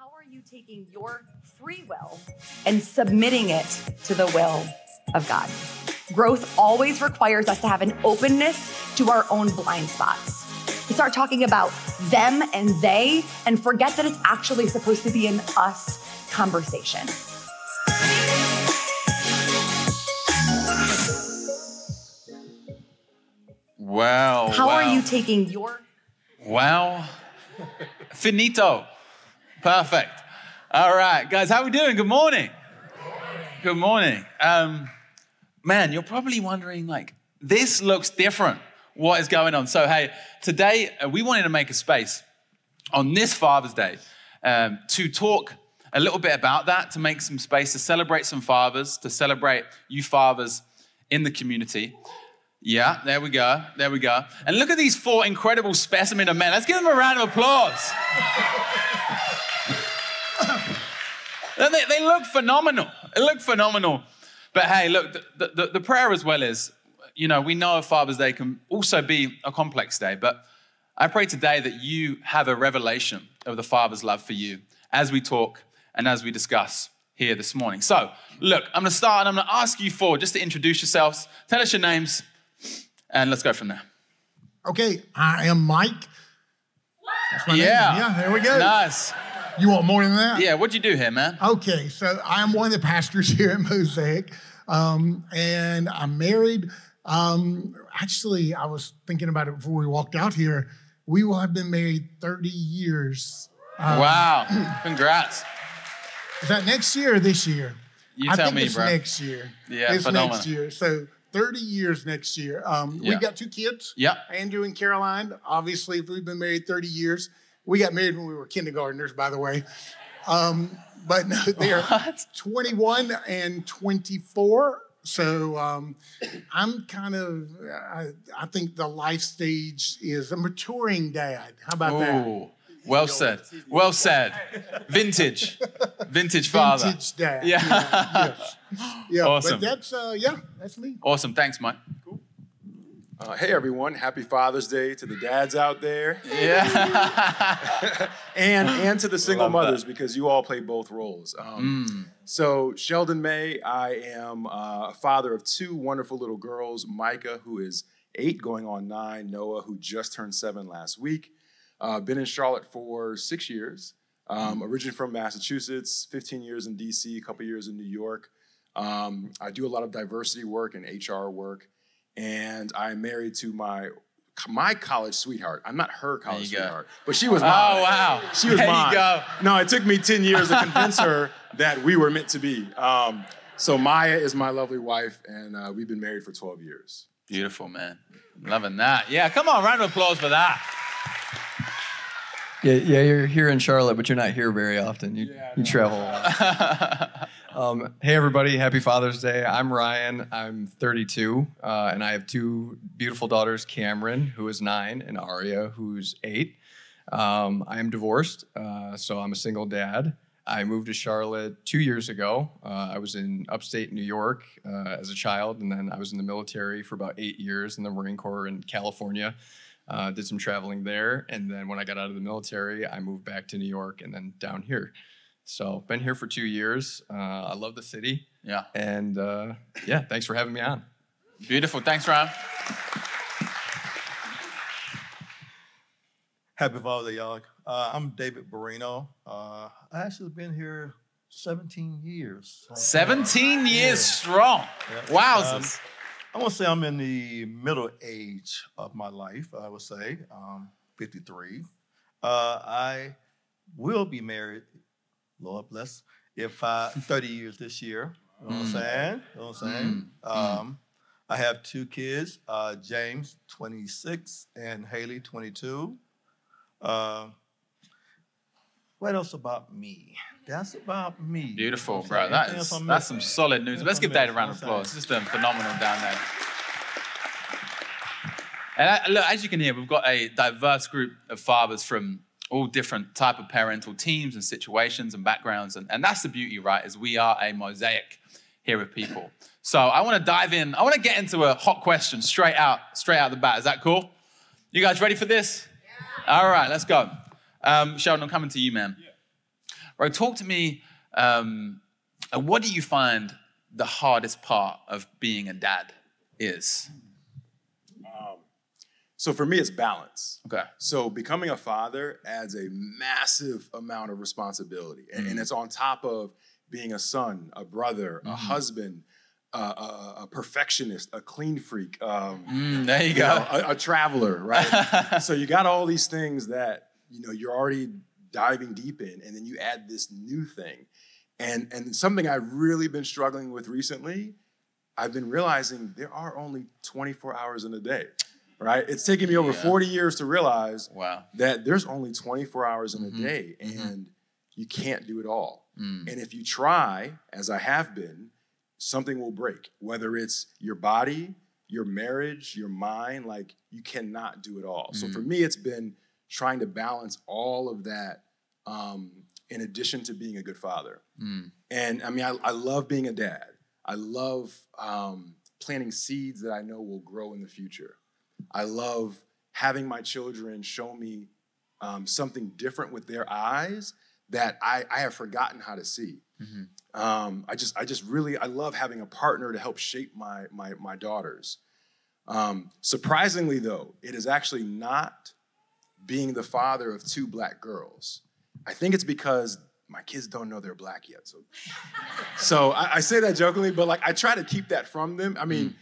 How are you taking your free will and submitting it to the will of God? Growth always requires us to have an openness to our own blind spots. We start talking about them and they and forget that it's actually supposed to be an us conversation. Wow. How are you taking your... Wow. Finito. Perfect. All right, guys, how are we doing? Good morning. Good morning. Man, you're probably wondering, like, this looks different. What is going on? So, hey, today we wanted to make a space on this Father's Day to talk a little bit about that, to make some space, to celebrate some fathers, to celebrate you fathers in the community. Yeah, there we go. There we go. And look at these four incredible specimens of men. Let's give them a round of applause. They look phenomenal. They look phenomenal. But hey, look, the prayer as well is, you know, we know Father's Day can also be a complex day, but I pray today that you have a revelation of the Father's love for you as we talk and as we discuss here this morning. So, look, I'm going to start and I'm going to ask you four just to introduce yourselves, tell us your names, and let's go from there. Okay, I am Mike. That's my name. Yeah. Yeah, there we go. Nice. You want more than that? Yeah, what'd you do here, man? Okay, so I'm one of the pastors here at Mosaic, and I'm married. Actually, I was thinking about it before we walked out here. We will have been married 30 years. Wow, congrats. Is that next year or this year? You tell me, it's bro. next year. Yeah, it's phenomenal. next year. So 30 years next year. We've got two kids, Andrew and Caroline. Obviously, we've been married 30 years. We got married when we were kindergartners, by the way. But no, they're 21 and 24. So I'm kind of, I think the life stage is a maturing dad. How about that? Well said. Well said. Vintage. Vintage father. Vintage dad. Yeah. Yes. Yeah. Awesome. But that's me. Awesome. Thanks, Mike. Cool. Hey, everyone. Happy Father's Day to the dads out there. Yeah. and to the single mothers, because you all play both roles. So Sheldon May, I am a father of two wonderful little girls, Micah, who is 8 going on 9, Noah, who just turned 7 last week. Been in Charlotte for 6 years. Originally from Massachusetts, 15 years in DC, a couple years in New York. I do a lot of diversity work and HR work. And I'm married to my college sweetheart. I'm not her college sweetheart, but she was mine. Oh, wow. She was there mine. You go. No, it took me 10 years to convince her that we were meant to be. So Maya is my lovely wife, and we've been married for 12 years. Beautiful, man. Loving that. Yeah, come on, round of applause for that. Yeah, you're here in Charlotte, but you're not here very often. You travel a lot. Hey, everybody. Happy Father's Day. I'm Ryan. I'm 32, and I have 2 beautiful daughters, Cameron, who is 9, and Aria, who's 8. I am divorced, so I'm a single dad. I moved to Charlotte 2 years ago. I was in upstate New York as a child, and then I was in the military for about 8 years in the Marine Corps in California. Did some traveling there, and then when I got out of the military, I moved back to New York and then down here. So been here for 2 years. I love the city. Yeah. And thanks for having me on. Beautiful. Thanks, Ryan. Happy Father's Day, y'all. I'm David Barino. I actually been here 17 years. 17 years strong. Yeah. Wowzers. I want to say I'm in the middle age of my life, I would say, 53. I will be married, Lord bless, 30 years this year. You know what I'm saying? You know what I'm saying? I have 2 kids, James, 26, and Haley, 22. What else about me? That's about me. Beautiful, bro. That's some solid news. Let's give Dave a round of applause. Just doing phenomenal down there. And look, as you can hear, we've got a diverse group of fathers from all different type of parental teams and situations and backgrounds. And that's the beauty, right, is we are a mosaic here of people. So I want to dive in. I want to get into a hot question straight out the bat. Is that cool? You guys ready for this? Yeah. All right, let's go. Sheldon, I'm coming to you, man. Yeah. Right, talk to me, what do you find the hardest part of being a dad is? So for me, it's balance. Okay. So becoming a father adds a massive amount of responsibility. And it's on top of being a son, a brother, a husband, a perfectionist, a clean freak, there you go. A traveler, right? So you got all these things that, you're already diving deep in, and then you add this new thing. And something I've really been struggling with recently, I've been realizing there are only 24 hours in a day. Right? It's taken me over 40 years to realize that there's only 24 hours in a day, and you can't do it all. And if you try, as I have been, something will break, whether it's your body, your marriage, your mind, like you cannot do it all. So for me, it's been trying to balance all of that in addition to being a good father. And I mean, I love being a dad. I love planting seeds that I know will grow in the future. I love having my children show me something different with their eyes that I have forgotten how to see. I love having a partner to help shape my daughters. Surprisingly, though, it is actually not being the father of 2 black girls. I think it's because my kids don't know they're black yet. So I say that jokingly, but like I try to keep that from them. I mean,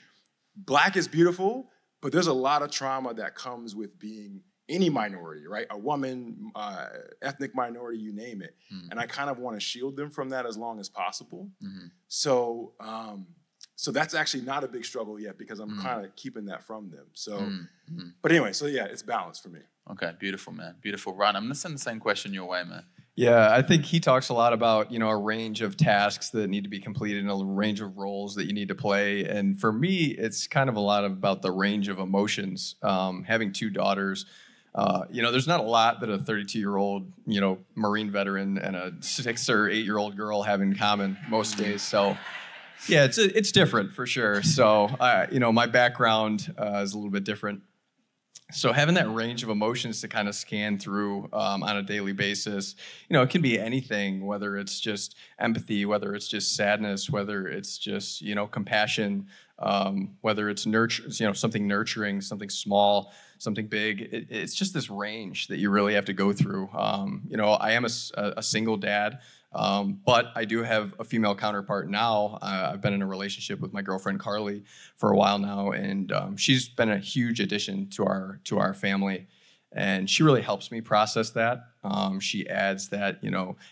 black is beautiful, but there's a lot of trauma that comes with being any minority, right? A woman, ethnic minority, you name it. And I kind of want to shield them from that as long as possible. So that's actually not a big struggle yet because I'm kind of keeping that from them. So, but anyway, so yeah, it's balance for me. Okay, beautiful, man. Beautiful. Ryan, I'm going to send the same question your way, man. Yeah, I think he talks a lot about, a range of tasks that need to be completed and a range of roles that you need to play. And for me, it's kind of a lot about the range of emotions. Having 2 daughters, there's not a lot that a 32-year-old, Marine veteran and a 6 or 8-year-old girl have in common most days. So, yeah, it's different for sure. So, my background is a little bit different. So having that range of emotions to kind of scan through on a daily basis, it can be anything, whether it's just empathy, whether it's just sadness, whether it's just, compassion, whether it's nurture, something nurturing, something small, something big. It's just this range that you really have to go through. I am a single dad. But I do have a female counterpart now. I've been in a relationship with my girlfriend Carly for a while now, and she's been a huge addition to our family, and she really helps me process that. She adds that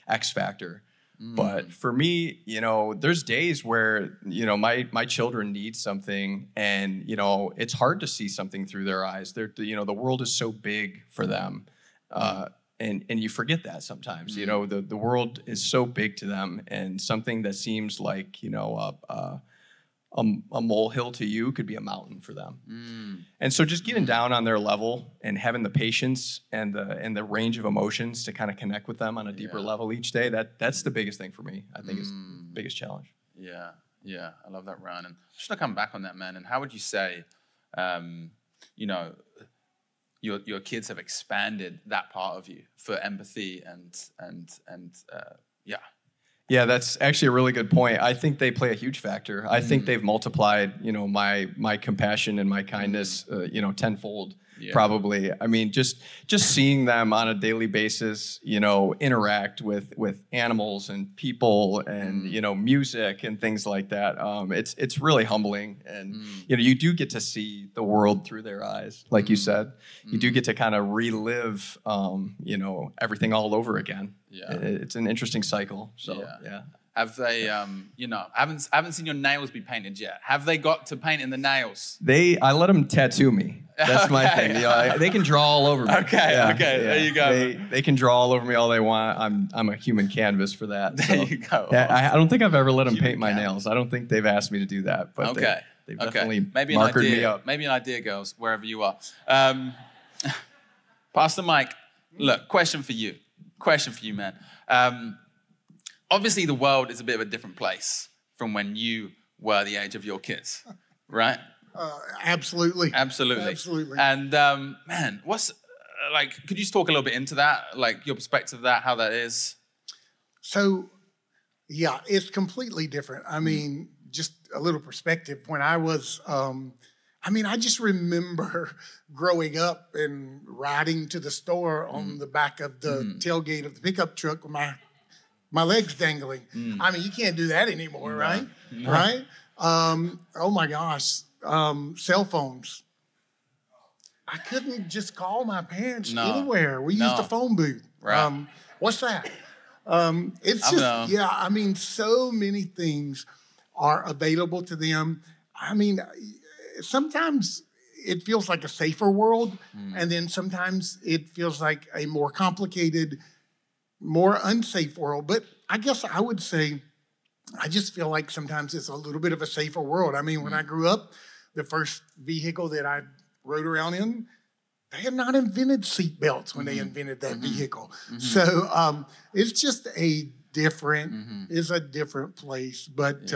X factor. But for me, there's days where my children need something, and it's hard to see something through their eyes. The world is so big for them. And you forget that sometimes, the world is so big to them, and something that seems like, a molehill to you could be a mountain for them. And so just getting down on their level and having the patience and the range of emotions to kind of connect with them on a deeper level each day, that's the biggest thing for me. I think is the biggest challenge. Yeah. I love that, Ryan. And just to come back on that, man, and how would you say, your kids have expanded that part of you for empathy and Yeah, that's actually a really good point. I think they play a huge factor. I think they've multiplied, my compassion and my kindness, tenfold. Probably. I mean, just seeing them on a daily basis, interact with animals and people and music and things like that. It's really humbling, and you do get to see the world through their eyes, like you said. You do get to kind of relive, everything all over again. Yeah, it's an interesting cycle. So yeah. Have they, I haven't seen your nails be painted yet. Have they got to painting the nails? I let them tattoo me. That's my thing. They can draw all over me. Okay, there you go. They can draw all over me all they want. I'm a human canvas for that. There you go. I don't think I've ever let them paint my nails. I don't think they've asked me to do that. But they've definitely markered me up. Maybe an idea, girls, wherever you are. Pastor Mike, look, question for you, man. Obviously, the world is a bit of a different place from when you were the age of your kids, right? Absolutely. And man, what's could you just talk a little bit into that, like your perspective of that, how that is? So, yeah, it's completely different. I mean, just a little perspective. When I was, I just remember growing up and riding to the store on the back of the tailgate of the pickup truck with my legs dangling. I mean, you can't do that anymore, right? No. Right? Oh my gosh, cell phones. I couldn't just call my parents anywhere. We used a phone booth. Right. What's that? It's just, so many things are available to them. I mean, sometimes it feels like a safer world, and then sometimes it feels like a more complicated, more unsafe world. But I guess I would say, I just feel like sometimes it's a little bit of a safer world. I mean, when I grew up, the first vehicle that I rode around in, they had not invented seatbelts when they invented that vehicle. So it's just a different, it's a different place. But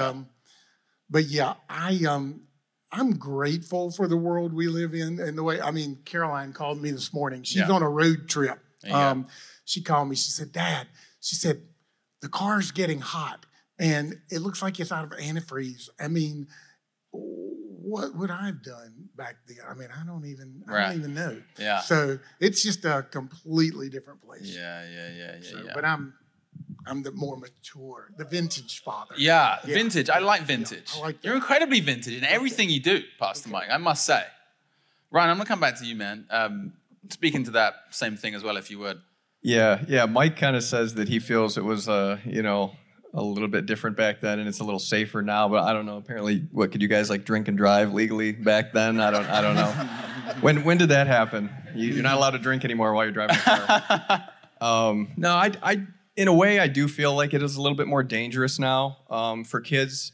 yeah, I'm grateful for the world we live in and the way, Caroline called me this morning. She's on a road trip. She called me, she said, Dad, she said, the car's getting hot and it looks like it's out of antifreeze. I mean, what would I have done back then? I mean, I don't even know. Yeah. So it's just a completely different place. Yeah. But I'm the more mature, the vintage father. Yeah, vintage. I like vintage. Yeah, I like that. You're incredibly vintage in everything you do, Pastor Mike, I must say. Ryan, I'm going to come back to you, man. Speaking to that same thing as well, if you would. Yeah. Mike kind of says that he feels it was, a little bit different back then, and it's a little safer now. But I don't know. Apparently, could you guys like drink and drive legally back then? I don't know. When did that happen? You're not allowed to drink anymore while you're driving a car. No, I in a way I do feel like it is a little bit more dangerous now for kids.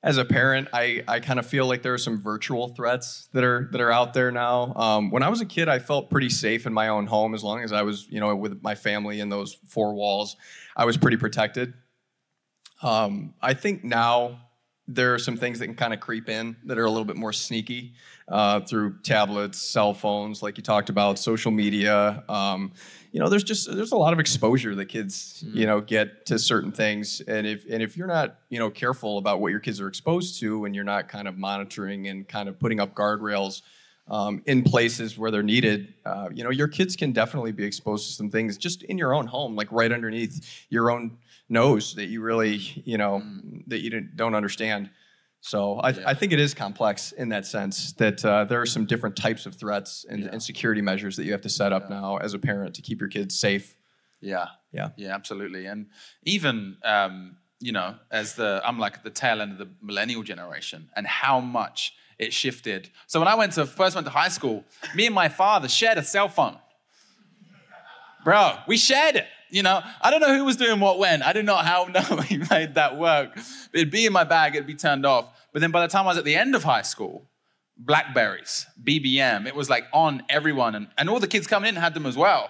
As a parent, I kind of feel like there are some virtual threats that are out there now. When I was a kid, I felt pretty safe in my own home as long as I was, with my family in those four walls. I was pretty protected. I think now there are some things that can kind of creep in that are a little bit more sneaky through tablets, cell phones, like you talked about, social media. There's a lot of exposure that kids get to certain things, and if you're not careful about what your kids are exposed to, and you're not kind of monitoring and kind of putting up guardrails in places where they're needed, your kids can definitely be exposed to some things just in your own home, like right underneath your own nose that you really, that you don't understand. So I think it is complex in that sense that there are some different types of threats and security measures that you have to set up now as a parent to keep your kids safe. Yeah, absolutely. And even, I'm like at the tail end of the millennial generation and how much it shifted. So when I first went to high school, me and my father shared a cell phone. Bro, we shared it. I don't know who was doing what when. I did not know he made that work. It'd be in my bag, it'd be turned off. But then by the time I was at the end of high school, Blackberries, BBM, it was like on everyone. And all the kids coming in had them as well.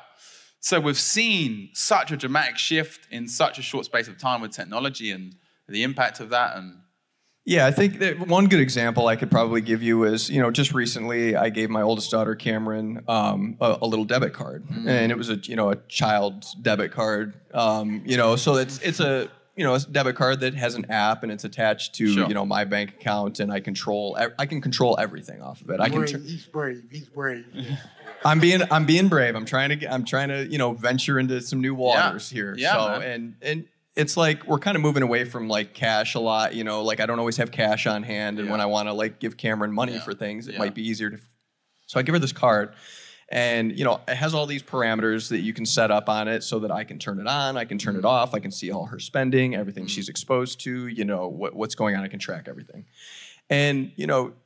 So we've seen such a dramatic shift in such a short space of time with technology and the impact of that. And yeah, I think that one good example I could probably give you is, just recently I gave my oldest daughter, Cameron, a little debit card. And it was a child's debit card. So it's a debit card that has an app and it's attached to, my bank account, and I can control everything off of it. He's brave. I'm being brave. I'm trying to, venture into some new waters here. Yeah, so, man. and it's like we're kind of moving away from like cash a lot, like I don't always have cash on hand, and when I want to like give Cameron money for things, it might be easier to. So I give her this card, and it has all these parameters that you can set up on it so that I can turn it on, I can turn it off, I can see all her spending, everything she's exposed to, what's going on, I can track everything. And,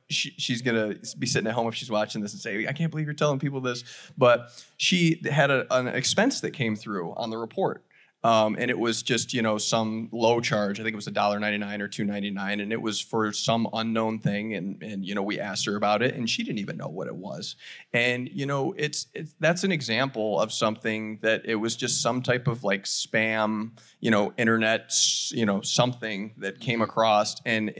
she's going to be sitting at home if she's watching this and say, I can't believe you're telling people this. But she had an expense that came through on the report. And it was just, some low charge. I think it was $1.99 or $2.99. And it was for some unknown thing. And we asked her about it, and she didn't even know what it was. And, that's an example of something that it was just some type of like spam, internet, something that came across. And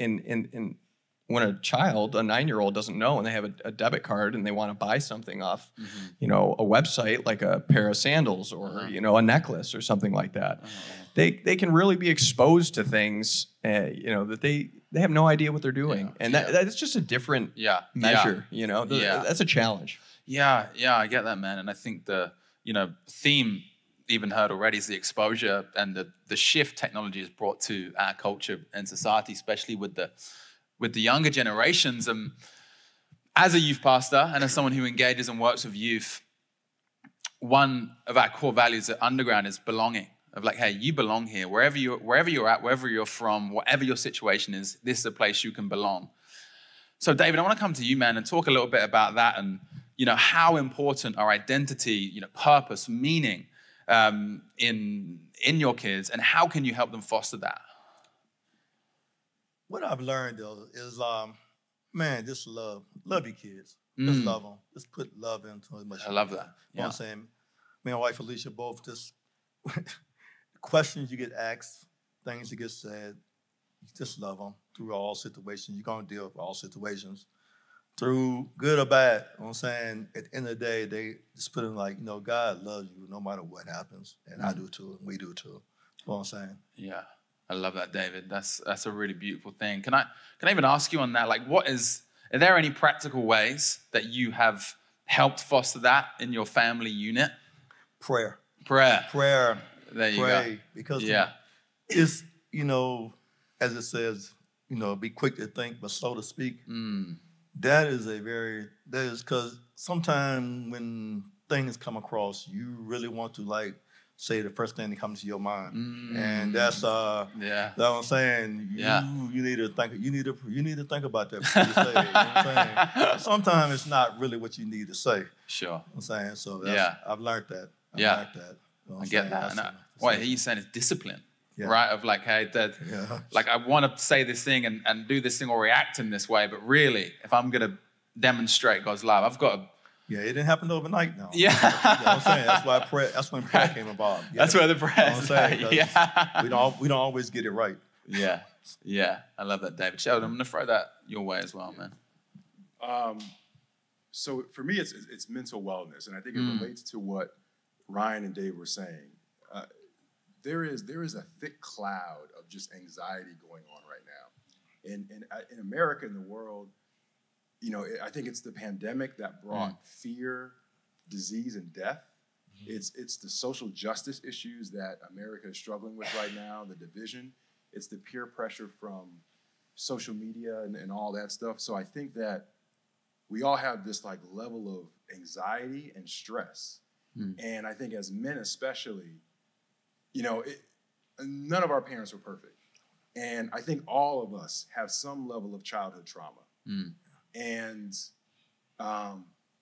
when a child, a 9-year-old, doesn't know and they have a debit card and they want to buy something off, you know, a website like a pair of sandals or, you know, a necklace or something like that, they can really be exposed to things, you know, that they have no idea what they're doing. And that's just a different measure, you know, that's a challenge. Yeah, I get that, man. And I think the, you know, theme even heard already is the exposure and the shift technology has brought to our culture and society, especially with the younger generations. And as a youth pastor and as someone who engages and works with youth, one of our core values at Underground is belonging. Of like, hey, you belong here. Wherever you're at, wherever you're from, whatever your situation is, this is a place you can belong. So, David, I want to come to you, man, and talk a little bit about that and, you know, how important our identity, you know, purpose, meaning in your kids, and how can you help them foster that? What I've learned, though, is, man, just love your kids. Just love them. Just put love into as much. I love that. You know what I'm saying? Me and my wife, Alicia, both just questions you get asked, things you get said, you just love them through all situations. You're going to deal with all situations, through good or bad. You know what I'm saying? At the end of the day, they just put in like, you know, God loves you no matter what happens. And I do too, and we do too. You know what I'm saying? Yeah. I love that, David. That's a really beautiful thing. Can I even ask you on that? Like, are there any practical ways that you have helped foster that in your family unit? Prayer. There you go. Because it's, you know, as it says, you know, be quick to think but slow to speak. That is because sometimes when things come across, you really want to like say the first thing that comes to your mind, and that's that's what I'm saying. You need to think. You need to think about that before you say it. You know what I'm saying? Sometimes it's not really what you need to say. Sure. You know what I'm saying, so I've learned that. You know I get that. What he's saying is discipline, right? Of like, hey, like I want to say this thing and do this thing or react in this way, but really, if I'm gonna demonstrate God's love, I've got to. Yeah, it didn't happen overnight now. Yeah. You know what I'm saying? That's when prayer came about. That's where the prayer is. We don't always get it right. Yeah. I love that, David. Sheldon, I'm going to throw that your way as well, man. So for me, it's mental wellness, and I think it relates to what Ryan and Dave were saying. There is a thick cloud of just anxiety going on right now. In America, in the world, you know, I think it's the pandemic that brought fear, disease, and death. It's the social justice issues that America is struggling with right now, the division. It's the peer pressure from social media and all that stuff. So I think that we all have this like level of anxiety and stress. And I think as men especially, you know, none of our parents were perfect. And I think all of us have some level of childhood trauma. And,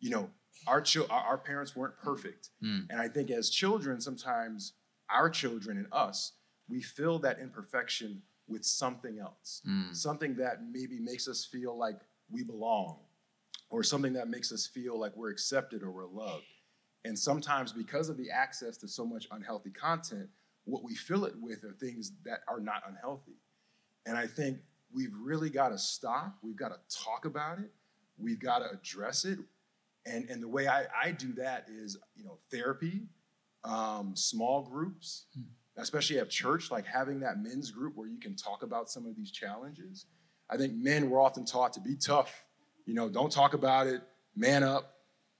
you know, our parents weren't perfect. And I think as children, sometimes our children and us, we fill that imperfection with something else, something that maybe makes us feel like we belong, or something that makes us feel like we're accepted or we're loved. And sometimes because of the access to so much unhealthy content, what we fill it with are things that are not unhealthy. And I think we've really got to stop. We've got to talk about it. We've got to address it. And the way I do that is, you know, therapy, small groups, especially at church, like having that men's group where you can talk about some of these challenges. I think men were often taught to be tough, you know, don't talk about it, man up.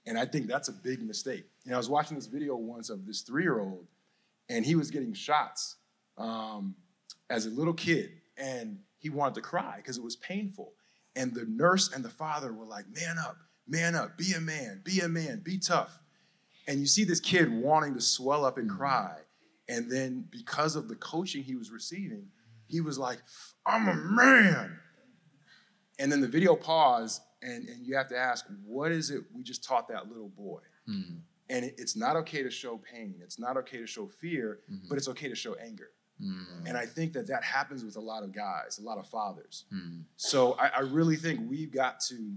And I think that's a big mistake. You know, I was watching this video once of this 3-year-old, and he was getting shots as a little kid, and he wanted to cry because it was painful. And the nurse and the father were like, man up, be a man, be tough. And you see this kid wanting to swell up and cry. And then because of the coaching he was receiving, he was like, I'm a man. And then the video paused, and you have to ask, what is it we just taught that little boy? And it's not okay to show pain. It's not okay to show fear, but it's okay to show anger. And I think that happens with a lot of guys, a lot of fathers. So I really think we've got to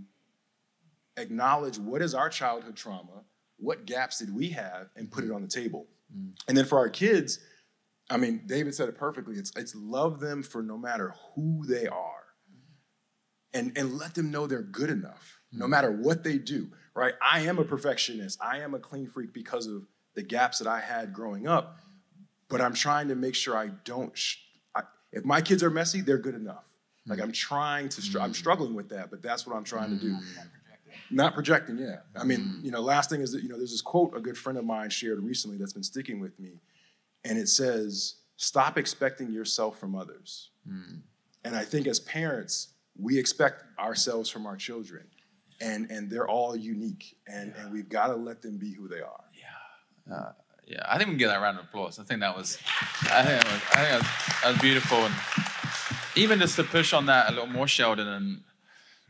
acknowledge what is our childhood trauma, what gaps did we have, and put it on the table. And then for our kids, I mean, David said it perfectly. It's love them for no matter who they are. and let them know they're good enough, no matter what they do, right? I am a perfectionist. I am a clean freak because of the gaps that I had growing up, but I'm trying to make sure I don't, if my kids are messy, they're good enough. Like I'm trying to, I'm struggling with that, but that's what I'm trying to do. Not projecting, yeah. I mean, last thing is that, there's this quote a good friend of mine shared recently that's been sticking with me, and it says, stop expecting yourself from others. And I think as parents, we expect ourselves from our children, and they're all unique, and we've got to let them be who they are. Yeah, I think we can give that a round of applause. I think that was beautiful, and even just to push on that a little more, Sheldon.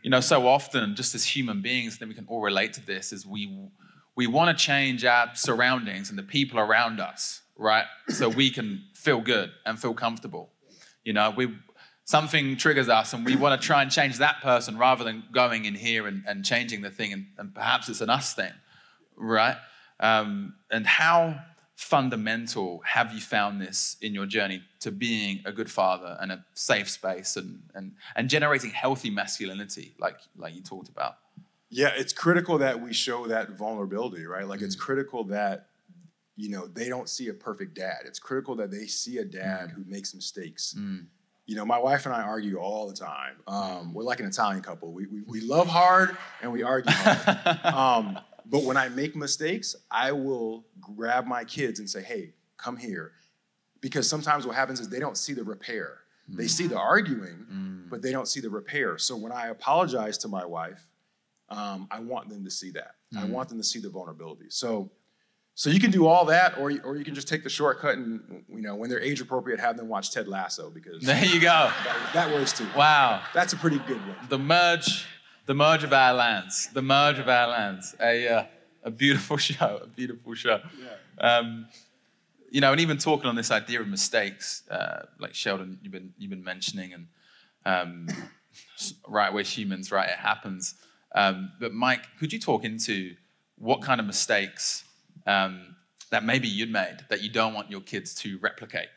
And so often, just as human beings, then we can all relate to this. Is we want to change our surroundings and the people around us, right? So we can feel good and feel comfortable. Something triggers us, and we want to try and change that person rather than going in here and changing the thing, and perhaps it's an us thing, right? And how fundamental have you found this in your journey to being a good father and a safe space and generating healthy masculinity, like you talked about? Yeah, it's critical that we show that vulnerability, right? Like it's critical that, they don't see a perfect dad. It's critical that they see a dad who makes mistakes. My wife and I argue all the time. We're like an Italian couple. We love hard and we argue hard. But when I make mistakes, I will grab my kids and say, hey, come here. Because sometimes what happens is they don't see the repair. They see the arguing, but they don't see the repair. So when I apologize to my wife, I want them to see that. I want them to see the vulnerability. So you can do all that, or you can just take the shortcut and, when they're age appropriate, have them watch Ted Lasso, because there you go. That works too. Wow. That's a pretty good one. The merge of our lands. The merge of our lands. A beautiful show. A beautiful show. Yeah. And even talking on this idea of mistakes, like Sheldon, you've been mentioning, and right, we're humans, right? It happens. But Mike, could you talk into what kind of mistakes that maybe you'd made that you don't want your kids to replicate?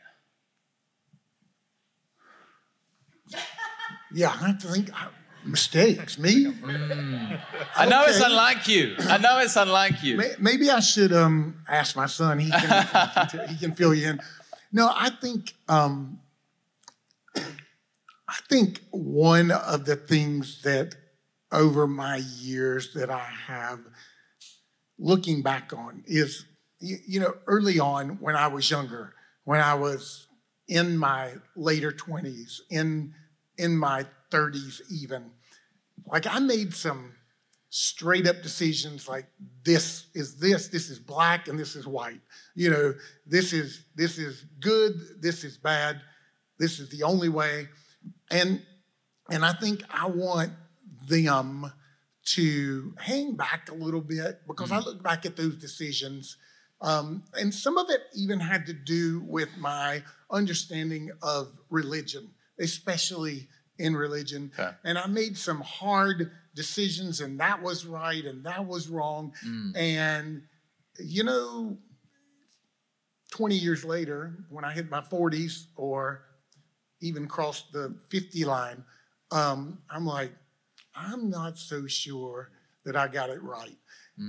Yeah, I have to think. Mistakes, me? I know it's unlike you. Maybe I should ask my son. He can fill you in. No, I think one of the things that over my years that I have looking back on is, early on when I was younger, when I was in my later 20s, in my 30s even, like I made some straight up decisions like this is black and this is white. This is good, this is bad, this is the only way. And I think I want them to hang back a little bit, because I look back at those decisions, and some of it even had to do with my understanding of religion, especially in religion. Okay. And I made some hard decisions, and that was right and that was wrong. And 20 years later, when I hit my 40s or even crossed the 50 line, I'm like, I'm not so sure that I got it right.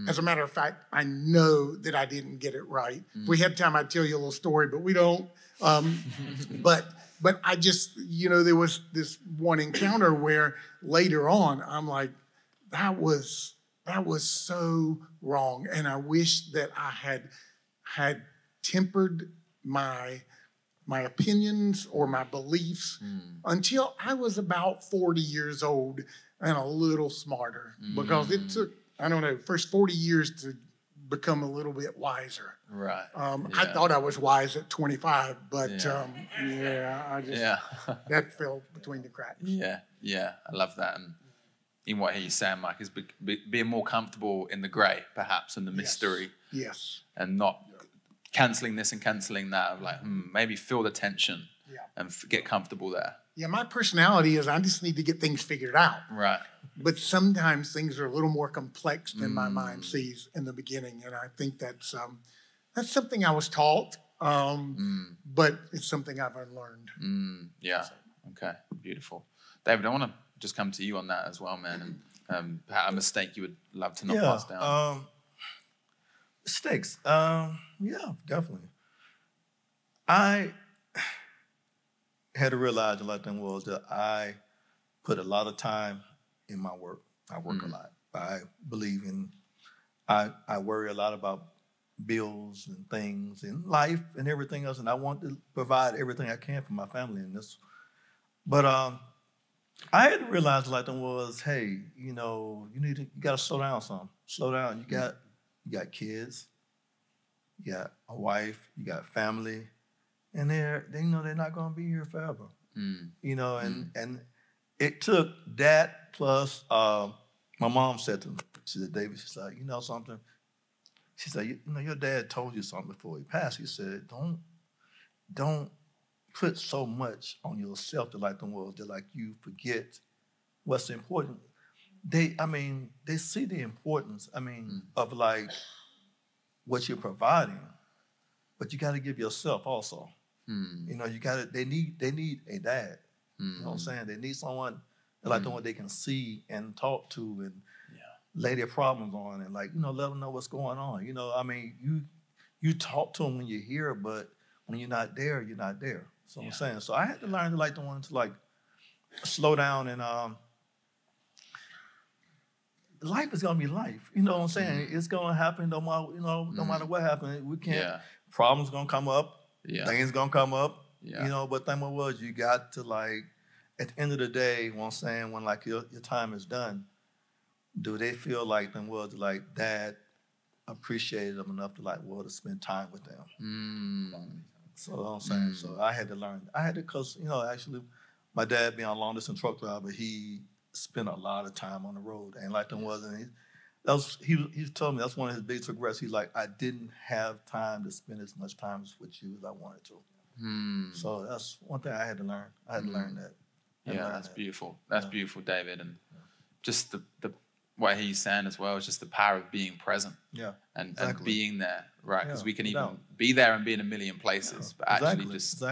As a matter of fact, I know that I didn't get it right. If we had time, I'd tell you a little story, but we don't. But I just, there was this one encounter where later on, I'm like, that was so wrong. And I wish that I had tempered my opinions or my beliefs until I was about 40 years old and a little smarter, because it took, first 40 years to become a little bit wiser. Right. I thought I was wise at 25, but that fell between the cracks. Yeah, I love that. And in what he's saying, Mike, is being more comfortable in the gray, perhaps, in the mystery. Yes. And not canceling this and canceling that, of like, maybe feel the tension and get comfortable there. Yeah, my personality is I just need to get things figured out. Right. But sometimes things are a little more complex than my mind sees in the beginning. And I think that's something I was taught, but it's something I've unlearned. Yeah. Okay. Beautiful. David, I want to just come to you on that as well, man. And a mistake you would love to not pass down. Mistakes. Yeah, definitely. I had to realize a lot of things was that I put a lot of time in my work. I work a lot. I believe in, I worry a lot about bills and things and life and everything else, and I want to provide everything I can for my family in this. But I had to realize a lot of them was, hey, you got to slow down some. Slow down. You got kids, you got a wife, you got family, and they're not going to be here forever. And it took that plus my mom said to me, she said, David, she's like, you know something? She said, your dad told you something before he passed. He said, don't put so much on yourself that like you forget what's important. They see the importance, of like what you're providing, but you got to give yourself also. They need a dad. You know what I'm saying? They need someone like the one they can see and talk to and lay their problems on and let them know what's going on. You talk to them when you're here, but when you're not there, you're not there. So I'm saying. So I had to learn to slow down and life is gonna be life. You know what I'm saying? It's gonna happen no matter what happens. We can't. Problems gonna come up. Things gonna come up. But the thing was, you got to at the end of the day, you know what I'm saying, when your time is done, do they feel like them was dad appreciated them enough to spend time with them? So I'm saying. So I had to learn. Because actually, my dad being a long distance truck driver, he spent a lot of time on the road, and he told me that's one of his biggest regrets. He's like, I didn't have time to spend as much time with you as I wanted to. So that's one thing I had to learn. I had to learn that. That's beautiful. That's beautiful, David. And just the what he's saying as well is just the power of being present. And being there, right? Because we can even be there and be in a million places, but actually just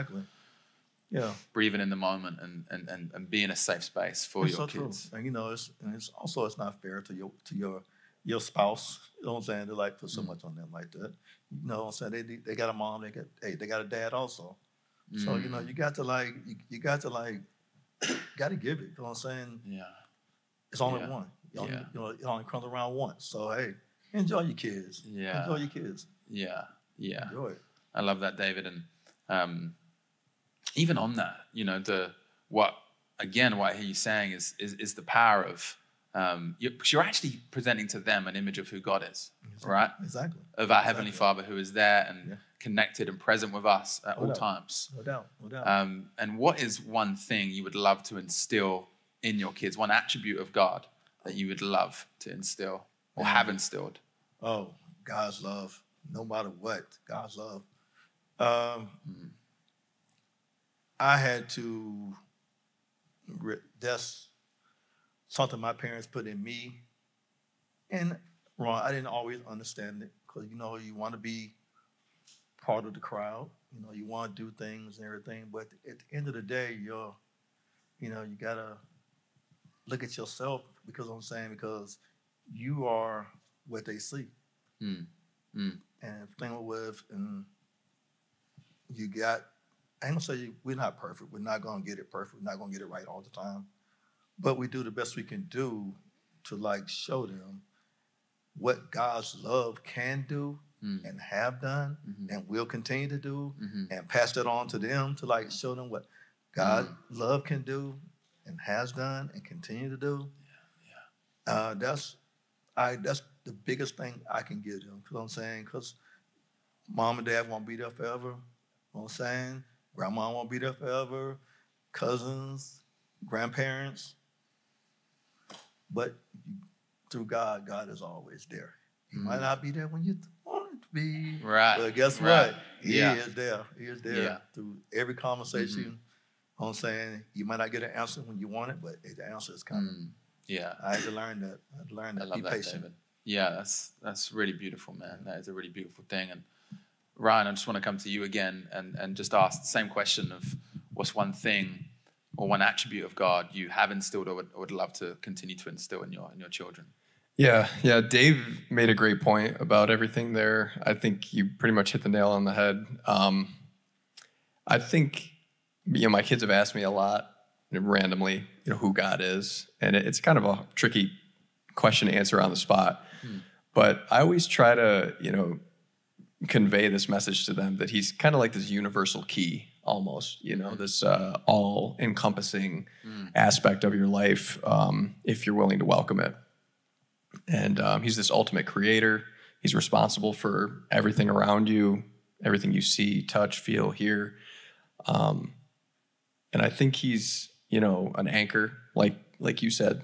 breathing in the moment and be in a safe space for your kids. True. And it's not fair to your spouse. You know what I'm saying? To put so much on them like that. You know what I'm saying? They got a mom. They got a dad also. So you got to you got to give it. You know what I'm saying? It's only one. It only comes around once. So hey, enjoy your kids. Enjoy your kids. Enjoy it. I love that, David. And even on that, what I hear you saying is the power of you're actually presenting to them an image of who God is, right? Exactly. Of our Heavenly Father who is there and connected and present with us at all times. No doubt. And what is one thing you would love to instill in your kids, one attribute of God that you would love to instill or have instilled? Oh, God's love, no matter what, God's love. I had to, that's something my parents put in me. And Ron, I didn't always understand it because, you want to be part of the crowd. You want to do things and everything. But at the end of the day, you got to look at yourself because you are what they see. And the thing with, and you got, I ain't gonna say we're not perfect. We're not gonna get it perfect. We're not gonna get it right all the time. But we do the best we can do to show them what God's love can do and have done and will continue to do and pass that on to them to show them what God's love can do and has done and continue to do. That's the biggest thing I can give them. You know what I'm saying? Because mom and dad won't be there forever. You know what I'm saying? Grandma won't be there forever. Cousins, grandparents. But through God, God is always there. He might not be there when you want it to be. Right. But guess what? He is there. He is there through every conversation. You know what I'm saying? You might not get an answer when you want it, but the answer is coming. I had to learn that. I love be that, patient. David. Yeah, that's really beautiful, man. That is a really beautiful thing. And Ryan, I just want to come to you again and just ask the same question of what's one thing or one attribute of God you have instilled or would love to continue to instill in your children? Yeah. Dave made a great point about everything there. I think you pretty much hit the nail on the head. I think, my kids have asked me a lot randomly, who God is. And it's kind of a tricky question to answer on the spot. But I always try to, convey this message to them that he's kind of like this universal key almost, this all-encompassing aspect of your life if you're willing to welcome it. And he's this ultimate creator. He's responsible for everything around you, everything you see, touch, feel, hear. And I think he's, an anchor, like you said,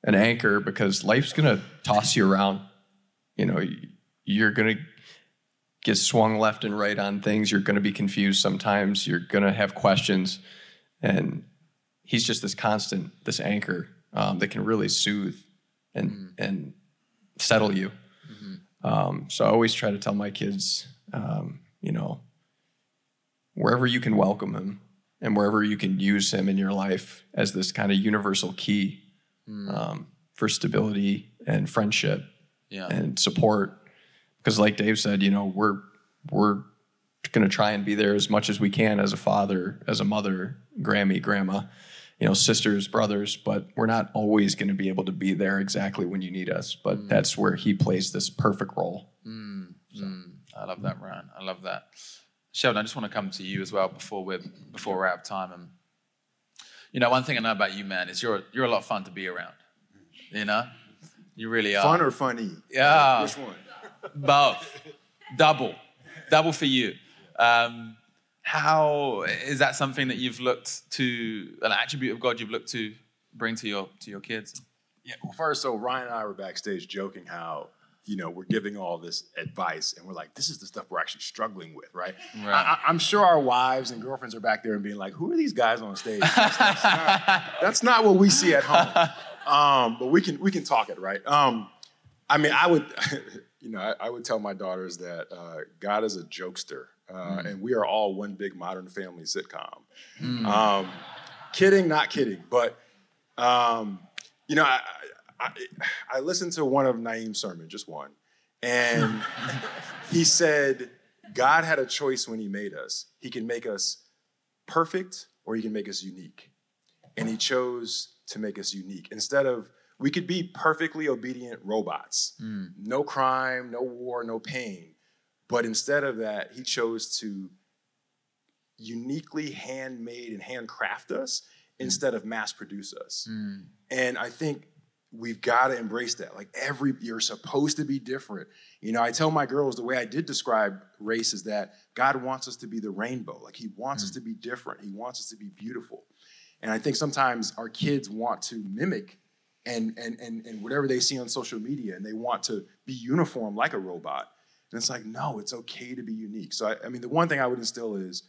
an anchor, because life's going to toss you around. You're going to get swung left and right on things. You're going to be confused sometimes. You're going to have questions. And he's just this constant, this anchor that can really soothe and settle you. So I always try to tell my kids, wherever you can welcome him and wherever you can use him in your life as this kind of universal key for stability and friendship and support. Because like Dave said, we're going to try and be there as much as we can as a father, as a mother, Grammy, grandma, sisters, brothers, but we're not always going to be able to be there exactly when you need us. But that's where he plays this perfect role. I love that, Ryan. I love that. Sheldon, I just want to come to you as well before we're out of time. And one thing I know about you, man, is you're a lot of fun to be around. You really are. Fun or funny? Yeah. Which one? Both. Double for you. How is that something that you've looked to, an attribute of God you've looked to bring to your kids? Yeah. Well, first, so Ryan and I were backstage joking how, we're giving all this advice and we're like, this is the stuff we're actually struggling with, right? I'm sure our wives and girlfriends are back there and being like, who are these guys on stage? That's not what we see at home. But we can talk it, right? I would, I would tell my daughters that God is a jokester, and we are all one big Modern Family sitcom. Kidding, not kidding, but I listened to one of Naeem's sermons, just one, and he said God had a choice when he made us. He can make us perfect or he can make us unique, and he chose to make us unique. Instead of, we could be perfectly obedient robots, no crime, no war, no pain, but instead of that, he chose to uniquely handmade and handcraft us instead of mass produce us. And I think we've got to embrace that. Like you're supposed to be different. I tell my girls the way I did describe race is that God wants us to be the rainbow. Like he wants us to be different. He wants us to be beautiful. And I think sometimes our kids want to mimic and whatever they see on social media, and they want to be uniform like a robot. And it's like, no, it's okay to be unique. So the one thing I would instill is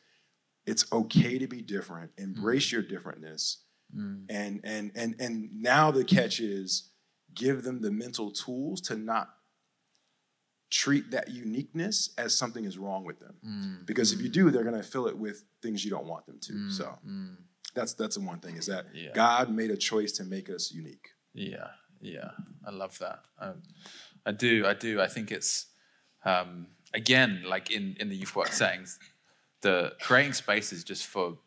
it's okay to be different. Embrace your differentness. And now the catch is give them the mental tools to not treat that uniqueness as something is wrong with them. Because if you do, they're going to fill it with things you don't want them to. So that's the one thing, is that God made a choice to make us unique. Yeah. I love that. I do. I think it's, again, like in the youth work settings, the creating spaces just for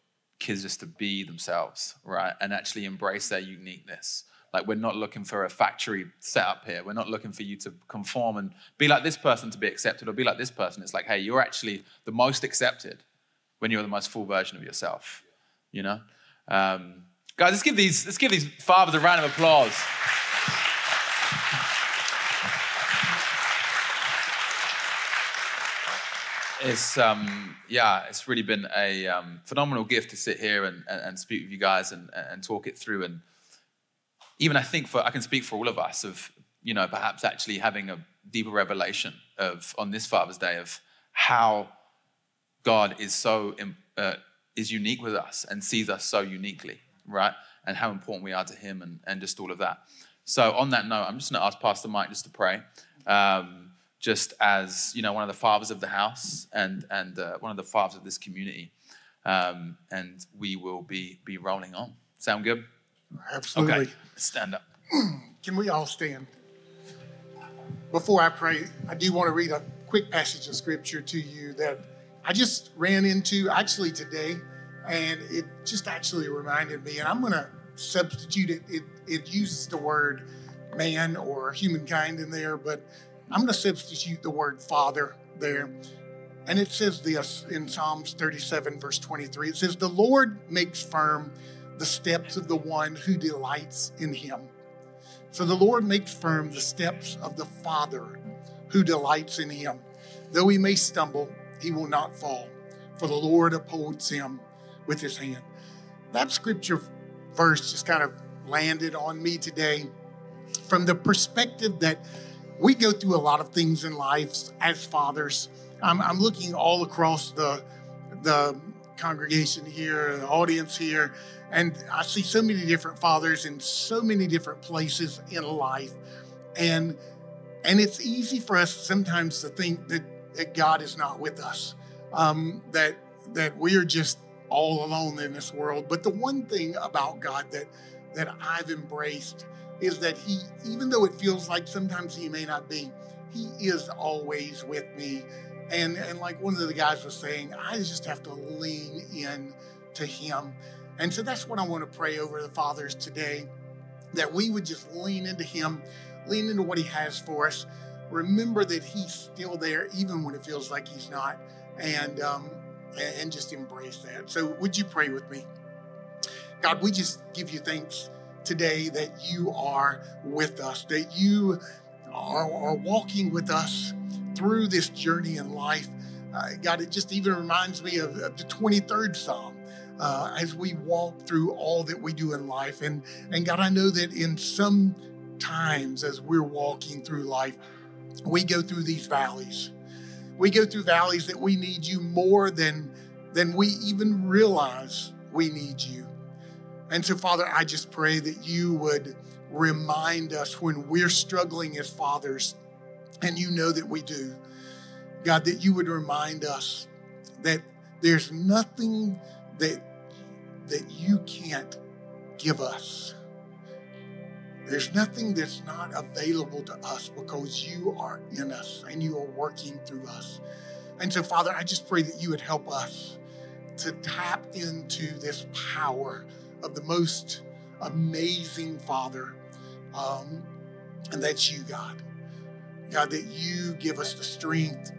kids just to be themselves, right? And actually embrace their uniqueness. Like, we're not looking for a factory setup here. We're not looking for you to conform and be like this person to be accepted, or be like this person. It's like, hey, you're actually the most accepted when you're the most full version of yourself, Guys, let's give these fathers a round of applause. It's really been a phenomenal gift to sit here and speak with you guys and talk it through. And even I think I can speak for all of us of, perhaps actually having a deeper revelation on this Father's Day of how God is is unique with us and sees us so uniquely, right? And how important we are to him and just all of that. So on that note, I'm just going to ask Pastor Mike just to pray. Just as, one of the fathers of the house and one of the fathers of this community. and we will be rolling on. Sound good? Absolutely. Okay, stand up. Can we all stand? Before I pray, I do want to read a quick passage of scripture to you that I just ran into actually today, and it just actually reminded me, and I'm going to substitute it. It uses the word man or humankind in there, but I'm going to substitute the word father there. And it says this in Psalms 37, verse 23. It says, "The Lord makes firm the steps of the one who delights in him." So the Lord makes firm the steps of the Father who delights in him. Though he may stumble, he will not fall, for the Lord upholds him with his hand. That scripture verse just kind of landed on me today from the perspective that we go through a lot of things in life as fathers. I'm looking all across the congregation here, the audience here, and I see so many different fathers in so many different places in life. And it's easy for us sometimes to think that God is not with us, that we are just all alone in this world. But the one thing about God that I've embraced is that he, even though it feels like sometimes he may not be, he is always with me. And like one of the guys was saying, I just have to lean in to him. And so that's what I want to pray over the fathers today, that we would just lean into him, lean into what he has for us. Remember that he's still there, even when it feels like he's not, and just embrace that. So would you pray with me? God, we just give you thanks today that you are with us, that you are walking with us through this journey in life. God, it just even reminds me of the 23rd Psalm as we walk through all that we do in life. And God, I know that in some times as we're walking through life, we go through these valleys. We go through valleys that we need you more than we even realize we need you. And so, Father, I just pray that you would remind us when we're struggling as fathers, and you know that we do, God, that you would remind us that there's nothing that you can't give us. There's nothing that's not available to us because you are in us and you are working through us. And so, Father, I just pray that you would help us to tap into this power of the most amazing Father, and that's you, God. God, that you give us the strength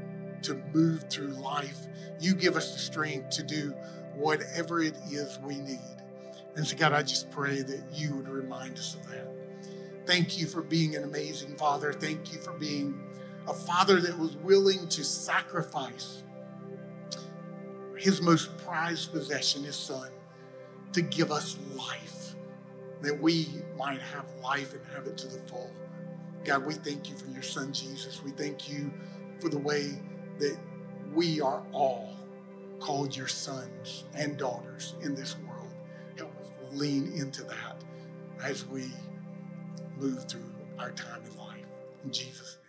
to move through life. You give us the strength to do whatever it is we need. And so, God, I just pray that you would remind us of that. Thank you for being an amazing Father. Thank you for being a Father that was willing to sacrifice his most prized possession, his Son, to give us life, that we might have life and have it to the full. God, we thank you for your Son, Jesus. We thank you for the way that we are all called your sons and daughters in this world. Help us lean into that as we move through our time in life. In Jesus' name.